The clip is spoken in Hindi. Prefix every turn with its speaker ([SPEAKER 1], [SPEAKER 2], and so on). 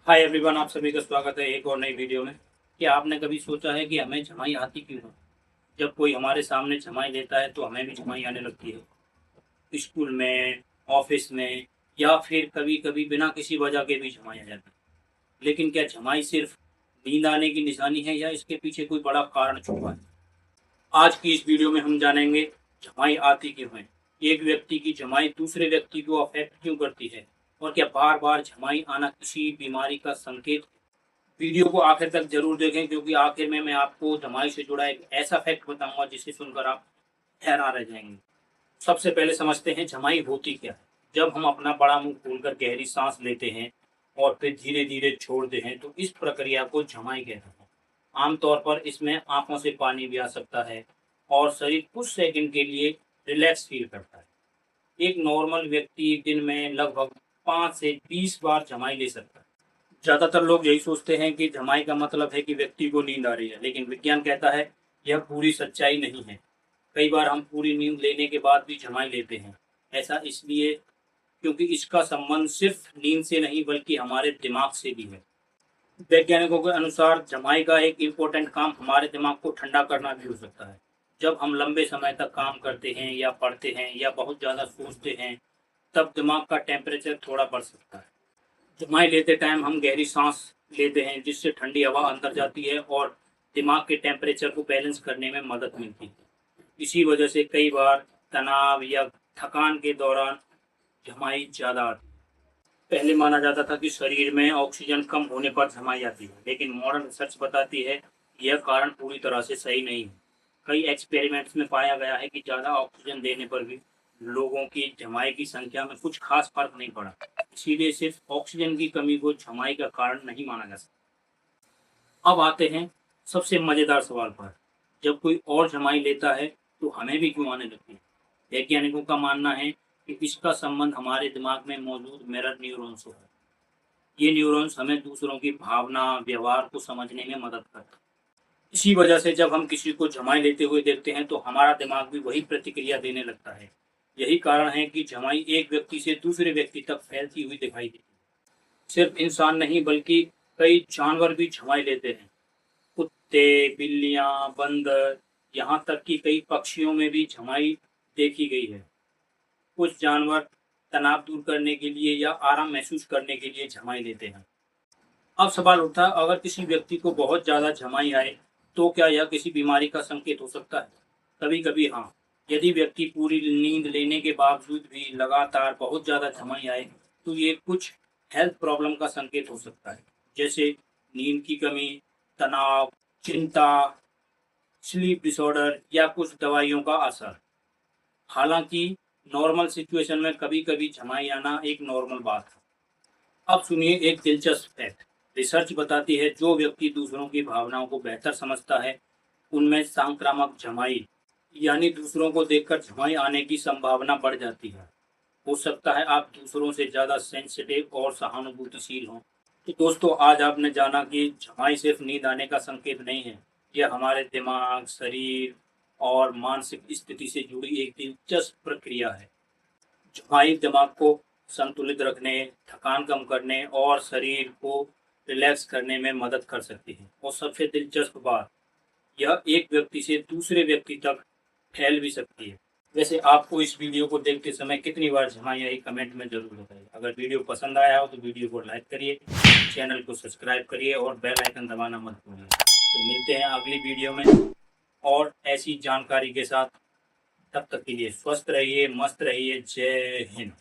[SPEAKER 1] हाय एवरीवन, आप सभी का स्वागत है एक और नई वीडियो में। क्या आपने कभी सोचा है कि हमें झमाई आती क्यों है? जब कोई हमारे सामने झमाई लेता है तो हमें भी झमाई आने लगती है। स्कूल में, ऑफिस में या फिर कभी-कभी बिना किसी वजह के भी झमाई आ जाती है। लेकिन क्या झमाई सिर्फ नींद आने की निशानी है या इसके पीछे कोई बड़ा कारण छुपा है? आज की इस वीडियो में हम जानेंगे जमाई आती क्यों है, एक व्यक्ति की जमाई दूसरे व्यक्ति को अफेक्ट क्यों करती है और क्या बार बार जमाई आना किसी बीमारी का संकेत है? वीडियो को आखिर तक जरूर देखें क्योंकि आखिर में मैं आपको जमाई से जुड़ा एक ऐसा फैक्ट बताऊंगा जिसे सुनकर आप हैरान रह जाएंगे। सबसे पहले समझते हैं जमाई होती क्या है। जब हम अपना बड़ा मुंह खोलकर गहरी सांस लेते हैं और फिर धीरे धीरे छोड़ते हैं तो इस प्रक्रिया को जमाई कहते हैं। आमतौर पर इसमें आंखों से पानी भी आ सकता है और शरीर कुछ सेकंड के लिए रिलैक्स फील करता है। एक नॉर्मल व्यक्ति एक दिन में लगभग 5 से 20 बार जमाई ले सकता है। ज़्यादातर लोग यही सोचते हैं कि जमाई का मतलब है कि व्यक्ति को नींद आ रही है, लेकिन विज्ञान कहता है यह पूरी सच्चाई नहीं है। कई बार हम पूरी नींद लेने के बाद भी जमाई लेते हैं। ऐसा इसलिए क्योंकि इसका संबंध सिर्फ नींद से नहीं बल्कि हमारे दिमाग से भी है। वैज्ञानिकों के अनुसार जमाई का एक इम्पोर्टेंट काम हमारे दिमाग को ठंडा करना भी हो सकता है। जब हम लंबे समय तक काम करते हैं या पढ़ते हैं या बहुत ज़्यादा सोचते हैं, तब दिमाग का टेम्परेचर थोड़ा बढ़ सकता है। जमाई लेते टाइम हम गहरी सांस लेते हैं जिससे ठंडी हवा अंदर जाती है और दिमाग के टेम्परेचर को बैलेंस करने में मदद मिलती है। इसी वजह से कई बार तनाव या थकान के दौरान जमाई ज़्यादा आती है। पहले माना जाता था कि शरीर में ऑक्सीजन कम होने पर जमाई आती है, लेकिन मॉडर्न रिसर्च बताती है कि यह कारण पूरी तरह से सही नहीं है। कई एक्सपेरिमेंट्स में पाया गया है कि ज़्यादा ऑक्सीजन देने पर भी लोगों की जमाई की संख्या में कुछ खास फर्क नहीं पड़ा। इसीलिए सिर्फ ऑक्सीजन की कमी को जमाई का कारण नहीं माना जा सकता। अब आते हैं सबसे मज़ेदार सवाल पर। जब कोई और जमाई लेता है तो हमें भी क्यों आने लगती है? वैज्ञानिकों का मानना है कि इसका संबंध हमारे दिमाग में मौजूद मिरर न्यूरॉन्स से है। ये न्यूरॉन्स हमें दूसरों की भावना, व्यवहार को समझने में मदद करते हैं। इसी वजह से जब हम किसी को जमाई लेते हुए देखते हैं तो हमारा दिमाग भी वही प्रतिक्रिया देने लगता है। यही कारण है कि जमाई एक व्यक्ति से दूसरे व्यक्ति तक फैलती हुई दिखाई देती है। सिर्फ इंसान नहीं बल्कि कई जानवर भी जमाई लेते हैं। कुत्ते, बिल्लियाँ, बंदर, यहाँ तक कि कई पक्षियों में भी जमाई देखी गई है। कुछ जानवर तनाव दूर करने के लिए या आराम महसूस करने के लिए जमाई लेते हैं। अब सवाल उठता है, अगर किसी व्यक्ति को बहुत ज़्यादा जमाई आए तो क्या यह किसी बीमारी का संकेत हो सकता है? कभी-कभी हाँ। यदि व्यक्ति पूरी नींद लेने के बावजूद भी लगातार बहुत ज़्यादा जमाई आए तो ये कुछ हेल्थ प्रॉब्लम का संकेत हो सकता है, जैसे नींद की कमी, तनाव, चिंता, स्लीप डिसऑर्डर या कुछ दवाइयों का असर। हालांकि नॉर्मल सिचुएशन में कभी-कभी जमाई आना एक नॉर्मल बात है। अब सुनिए एक दिलचस्प फैक्ट। रिसर्च बताती है जो व्यक्ति दूसरों की भावनाओं को बेहतर समझता है उनमें संक्रामक जमाई यानी दूसरों को देखकर जमाई आने की संभावना बढ़ जाती है। हो सकता है आप दूसरों से ज़्यादा सेंसिटिव और सहानुभूतिशील हों। तो दोस्तों, आज आपने जाना कि जमाई सिर्फ नींद आने का संकेत नहीं है। यह हमारे दिमाग, शरीर और मानसिक स्थिति से जुड़ी एक दिलचस्प प्रक्रिया है। जमाई दिमाग को संतुलित रखने, थकान कम करने और शरीर को रिलैक्स करने में मदद कर सकती है। और सबसे दिलचस्प बात, यह एक व्यक्ति से दूसरे व्यक्ति तक फैल भी सकती है। वैसे आपको इस वीडियो को देखते समय कितनी बार जमाई आई कमेंट में ज़रूर बताइए। अगर वीडियो पसंद आया हो तो वीडियो को लाइक करिए, चैनल को सब्सक्राइब करिए और बेल आइकन दबाना मत भूलिए। तो मिलते हैं अगली वीडियो में और ऐसी जानकारी के साथ। तब तक के लिए स्वस्थ रहिए, मस्त रहिए। जय हिंद।